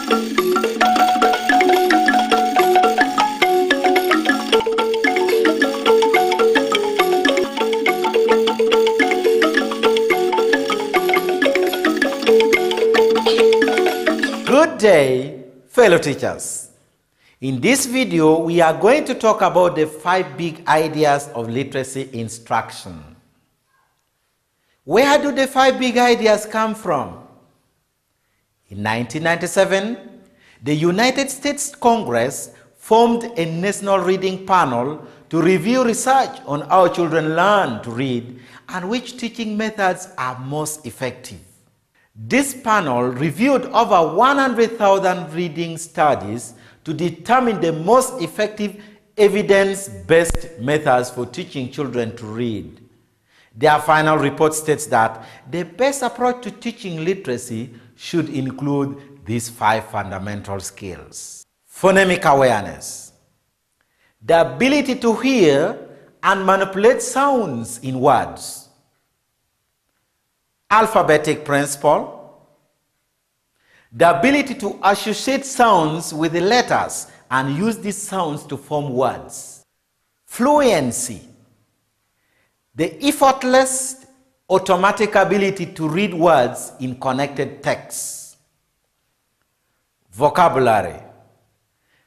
Good day, fellow teachers. In this video, we are going to talk about the 5 big ideas of literacy instruction. Where do the 5 big ideas come from? In 1997, the United States Congress formed a national reading panel to review research on how children learn to read and which teaching methods are most effective. This panel reviewed over 100,000 reading studies to determine the most effective evidence-based methods for teaching children to read. Their final report states that the best approach to teaching literacy should include these 5 fundamental skills. Phonemic awareness, the ability to hear and manipulate sounds in words. Alphabetic principle, the ability to associate sounds with the letters and use these sounds to form words. Fluency, the effortless, automatic ability to read words in connected texts. Vocabulary,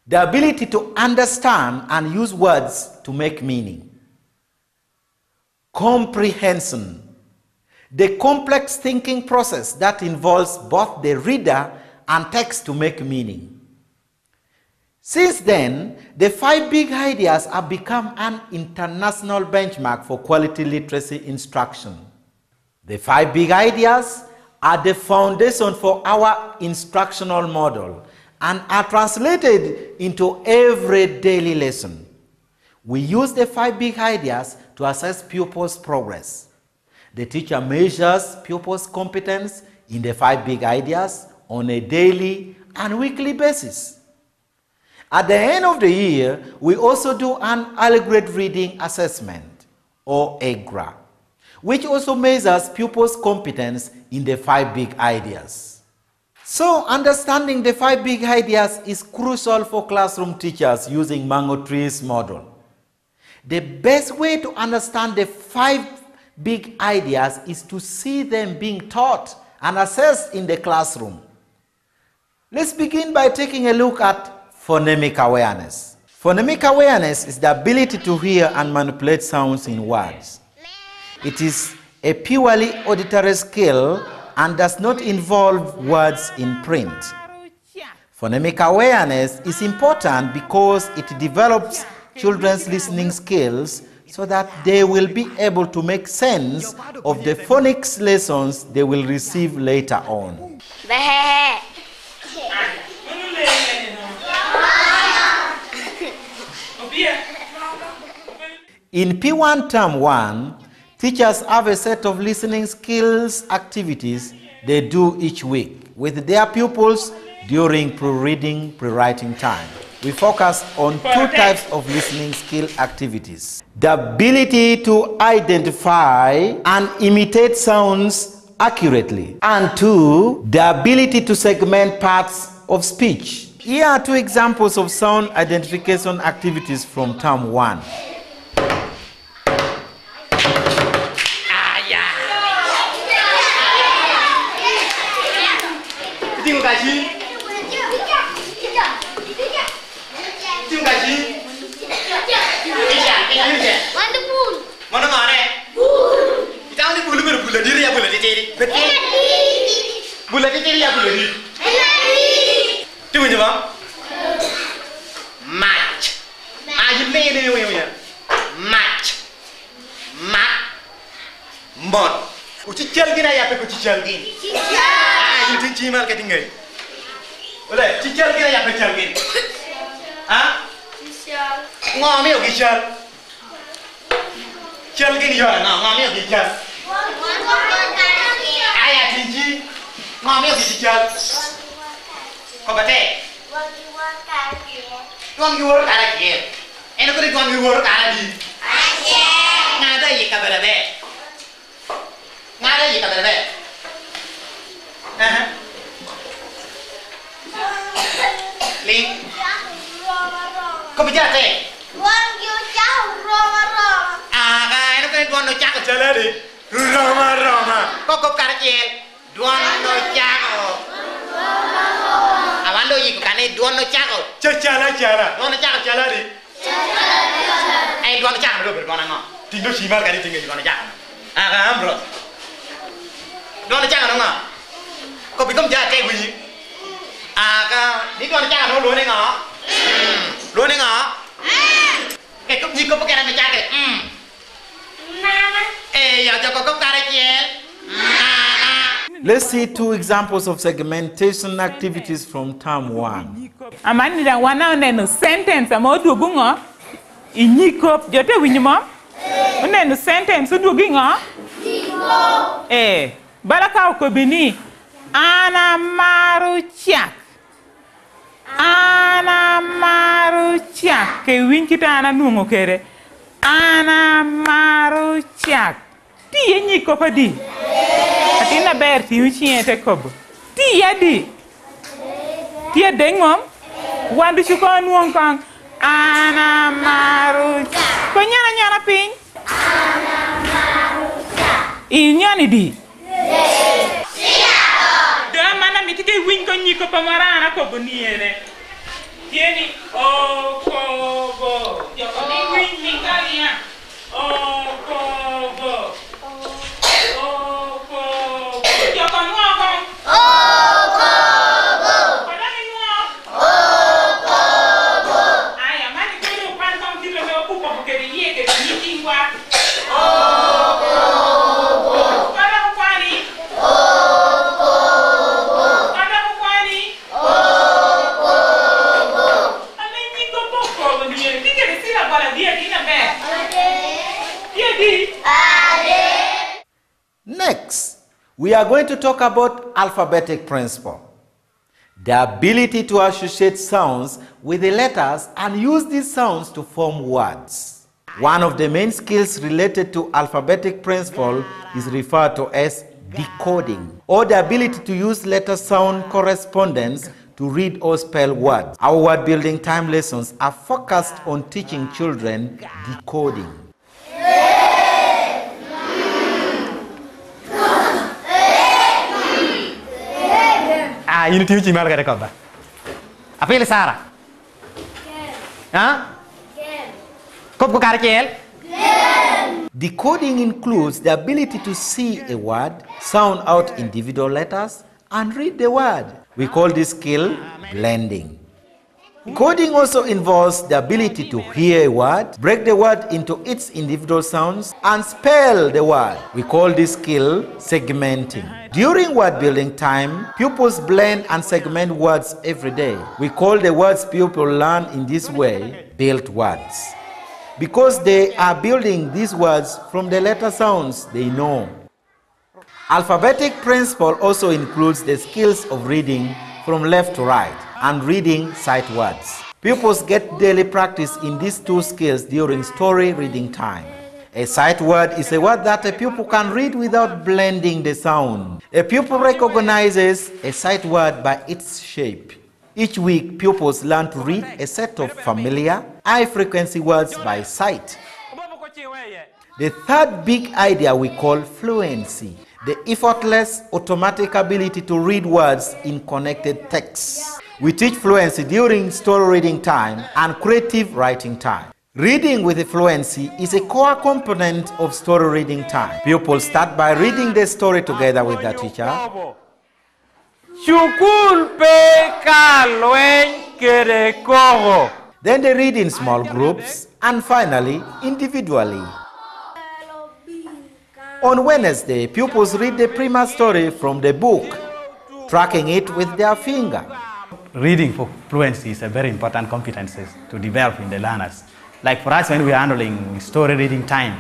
the ability to understand and use words to make meaning. Comprehension, the complex thinking process that involves both the reader and text to make meaning. Since then, the 5 big ideas have become an international benchmark for quality literacy instruction. The 5 big ideas are the foundation for our instructional model and are translated into every daily lesson. We use the 5 big ideas to assess pupils' progress. The teacher measures pupils' competence in the 5 big ideas on a daily and weekly basis. At the end of the year, we also do an early grade reading assessment, or EGRA, which also measures pupils' competence in the 5 big ideas. So, understanding the 5 big ideas is crucial for classroom teachers using Mango Tree's model. The best way to understand the 5 big ideas is to see them being taught and assessed in the classroom. Let's begin by taking a look at phonemic awareness. Phonemic awareness is the ability to hear and manipulate sounds in words. It is a purely auditory skill and does not involve words in print. Phonemic awareness is important because it develops children's listening skills so that they will be able to make sense of the phonics lessons they will receive later on. In P1 Term 1, teachers have a set of listening skills activities they do each week with their pupils during pre-reading, pre-writing time. We focus on 2 types of listening skill activities. The ability to identify and imitate sounds accurately. And 2, the ability to segment parts of speech. Here are 2 examples of sound identification activities from Term 1. Ko bijate. Duan yo cha roma roma. Cái nó cái duan nó chắc ở chơi đi. Roma roma. Có cara chiel. Duan nó chắc. Awan do yi ko kane duan nó chắc. Chala. Duan nó chắc chơi đi. Ai duan nó chắc rồi duan nó. Tindo simal kali tinggal Duan nó chắc. Kan bro. Duan nó chắc nó ngọ. Ko bi kom ja ke wi. Ka đi duan nó chắc nó luôn đấy ngọ. Luôn đấy ngọ. Cái cốc gì cốc cái này mày chắc kìa. Ê, giờ cho con cốc cà đây Let's see two examples of segmentation activities from term 1. Amani da wana neno sentence amodu bungo. Inyikop jote winyuma. Neno sentence udu gingo. Baraka ukobini. Ana maruchak. Ana maruchak. Ke winkita ana nungo kere. Ana maruchak. Ti nyikop adi. Atina berti uchiente kobo. Ti yadi. Ti dengom. Wandu chukon wonkang. Ana maruchak. Ko nyana ping. Ana maruchak. Inyani di. Siapa? Da mana mitike winko nyiko pamarana kobo niene. Tieni o kobo. Yo ni win mingalia. O kobo. O kobo. Yo kan ngoko. O kobo. Padani ngoko. O kobo. Aya mani kono pan kom kilo me opupo ke ye ke nitingwa. O kobo. Kada ko kwani. O kobo. Kada ko kwani. O kobo. Ame nyiko poko niene. Dike de sila bala dia dina be. Ade. Dia di. Ade. Next, we are going to talk about alphabetic principle. The ability to associate sounds with the letters and use these sounds to form words. One of the main skills related to alphabetic principle is referred to as decoding, or the ability to use letter-sound correspondence to read or spell words. Our word building time lessons are focused on teaching children decoding. Ini tiu cimal kada kau ba. Apa ile Sara? Hah? Kop ko cara chiel. Decoding includes the ability to see a word, sound out individual letters, and read the word. We call this skill blending. Decoding also involves the ability to hear a word, break the word into its individual sounds, and spell the word. We call this skill segmenting. During word building time, pupils blend and segment words every day. We call the words pupils learn in this way built words, because they are building these words from the letter sounds they know. Alphabetic principle also includes the skills of reading from left to right and reading sight words. Pupils get daily practice in these two skills during story reading time. A sight word is a word that a pupil can read without blending the sound. A pupil recognizes a sight word by its shape. Each week, pupils learn to read a set of familiar, high-frequency words by sight. The third big idea we call fluency, the effortless, automatic ability to read words in connected texts. We teach fluency during story reading time and creative writing time. Reading with fluency is a core component of story reading time. Pupils start by reading the story together with the teacher. Then they read in small groups and finally individually. On Wednesday, pupils read the prima story from the book, tracking it with their finger. Reading for fluency is a very important competence to develop in the learners. Like for us, when we are handling story reading time,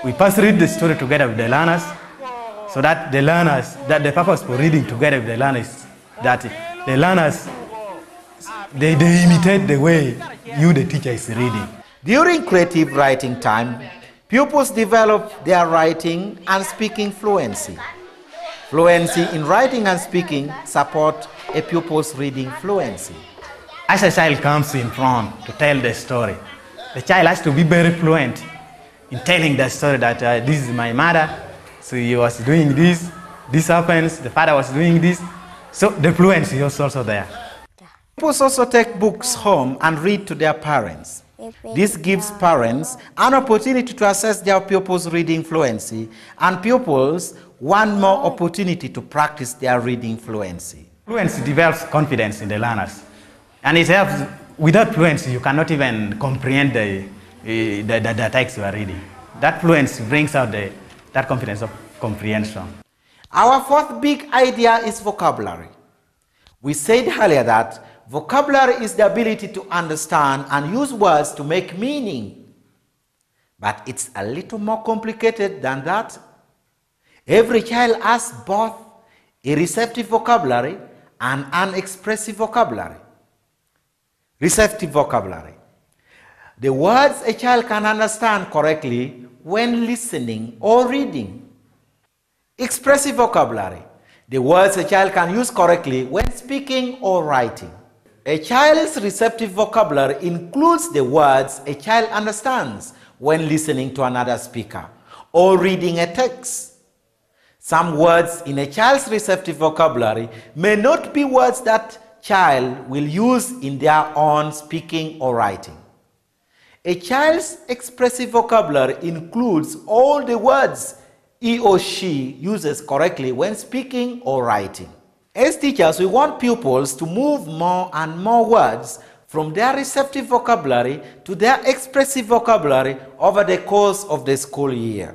we first read the story together with the learners, so that the learners, that the purpose for reading together with the learners, that the learners, they imitate the way you, the teacher, is reading. During creative writing time, pupils develop their writing and speaking fluency. Fluency in writing and speaking support a pupil's reading fluency. as a child comes in front to tell the story, the child has to be very fluent in telling the story that this is my mother, so he was doing this, this happens, the father was doing this. So the fluency is also there. Pupils also take books home and read to their parents. This gives parents an opportunity to assess their pupils' reading fluency, and pupils one more opportunity to practice their reading fluency. Fluency develops confidence in the learners, and it helps. Without fluency, you cannot even comprehend the text you are reading. That fluency brings out that confidence of comprehension. Our fourth big idea is vocabulary. We said earlier that vocabulary is the ability to understand and use words to make meaning. But it's a little more complicated than that. Every child has both a receptive vocabulary and an expressive vocabulary. Receptive vocabulary: the words a child can understand correctly when listening or reading. Expressive vocabulary: the words a child can use correctly when speaking or writing. A child's receptive vocabulary includes the words a child understands when listening to another speaker or reading a text. Some words in a child's receptive vocabulary may not be words that child will use in their own speaking or writing. A child's expressive vocabulary includes all the words he or she uses correctly when speaking or writing. As teachers, we want pupils to move more and more words from their receptive vocabulary to their expressive vocabulary over the course of the school year.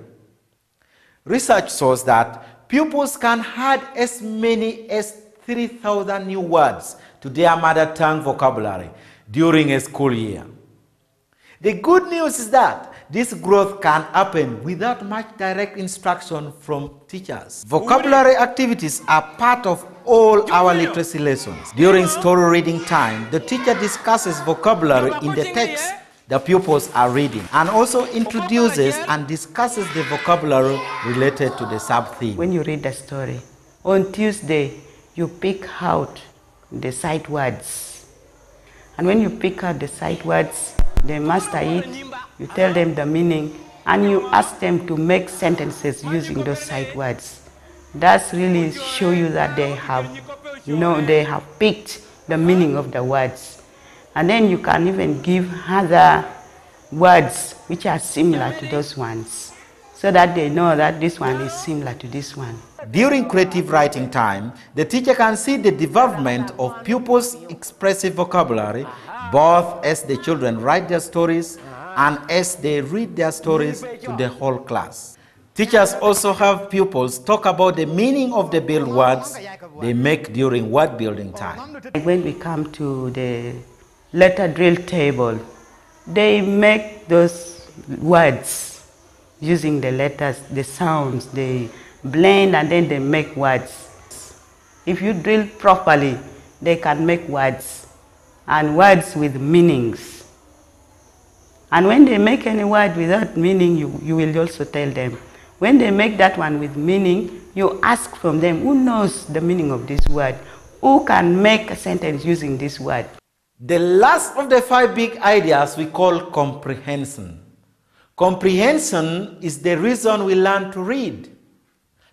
Research shows that pupils can add as many as 3,000 new words to their mother tongue vocabulary during a school year. The good news is that this growth can happen without much direct instruction from teachers. Vocabulary activities are part of all our literacy lessons. During story reading time, the teacher discusses vocabulary in the text the pupils are reading and also introduces and discusses the vocabulary related to the sub-theme. When you read the story, on Tuesday, you pick out the sight words. And when you pick out the sight words, they master it, you tell them the meaning, and you ask them to make sentences using those sight words. That's really show you that they have picked the meaning of the words. And then you can even give other words which are similar to those ones, so that they know that this one is similar to this one. During creative writing time, the teacher can see the development of pupils' expressive vocabulary, both as the children write their stories and as they read their stories to the whole class. Teachers also have pupils talk about the meaning of the build words they make during word building time. When we come to the letter drill table, they make those words using the letters, the sounds, they blend and then they make words. If you drill properly, they can make words, and words with meanings. And when they make any word without meaning, you will also tell them. When they make that one with meaning, you ask from them, who knows the meaning of this word? Who can make a sentence using this word? The last of the 5 big ideas we call comprehension. Comprehension is the reason we learn to read.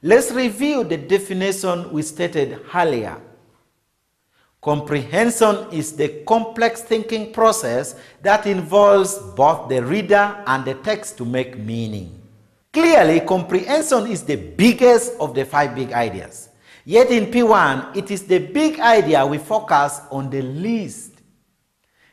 Let's review the definition we stated earlier. Comprehension is the complex thinking process that involves both the reader and the text to make meaning. Clearly, comprehension is the biggest of the 5 big ideas. Yet in P1, it is the big idea we focus on the least.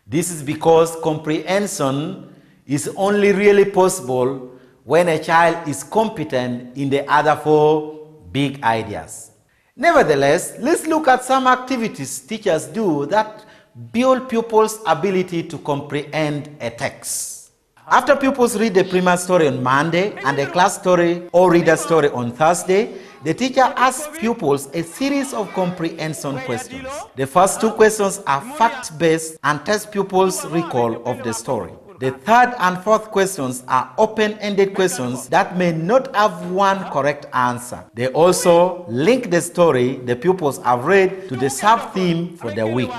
This is because comprehension is only really possible when a child is competent in the other 4 big ideas. Nevertheless, let's look at some activities teachers do that build pupils' ability to comprehend a text. After pupils read the primer story on Monday and the class story or reader story on Thursday, the teacher asks pupils a series of comprehension questions. The first 2 questions are fact-based and test pupils' recall of the story. The third and fourth questions are open-ended questions that may not have one correct answer. They also link the story the pupils have read to the sub-theme for the week.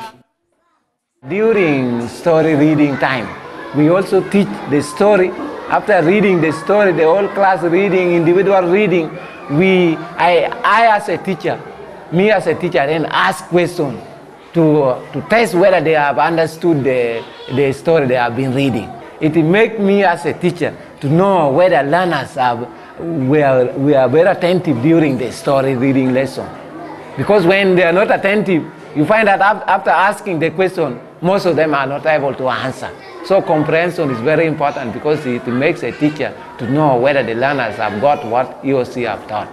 During story reading time, we also teach the story. After reading the story, the whole class reading, individual reading, I as a teacher, then ask questions to test whether they have understood the story they have been reading. It makes me as a teacher to know whether learners were very attentive during the story reading lesson. Because when they are not attentive, you find that after asking the question, most of them are not able to answer. So comprehension is very important because it makes a teacher to know whether the learners have got what he or she have taught.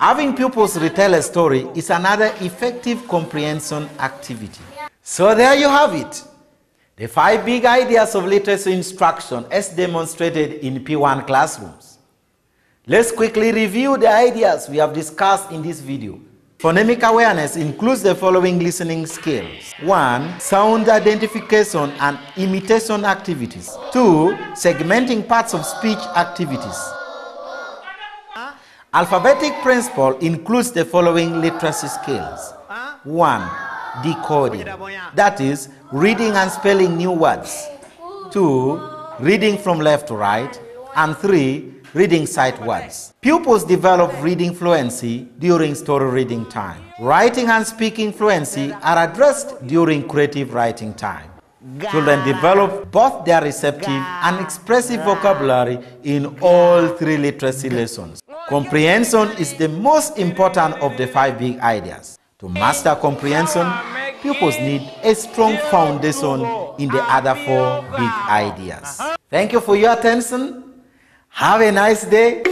Having pupils retell a story is another effective comprehension activity. So there you have it. The 5 big ideas of literacy instruction as demonstrated in P1 classrooms. Let's quickly review the ideas we have discussed in this video. Phonemic awareness includes the following listening skills. 1. Sound identification and imitation activities. 2. Segmenting parts of speech activities. Alphabetic Principle includes the following literacy skills. 1. Decoding, that is, reading and spelling new words. 2. Reading from left to right. And 3. Reading sight words. Pupils develop reading fluency during story reading time. Writing and speaking fluency are addressed during creative writing time. Children develop both their receptive and expressive vocabulary in all 3 literacy lessons. Comprehension is the most important of the 5 big ideas. To master comprehension, pupils need a strong foundation in the other 4 big ideas. Thank you for your attention. Have a nice day.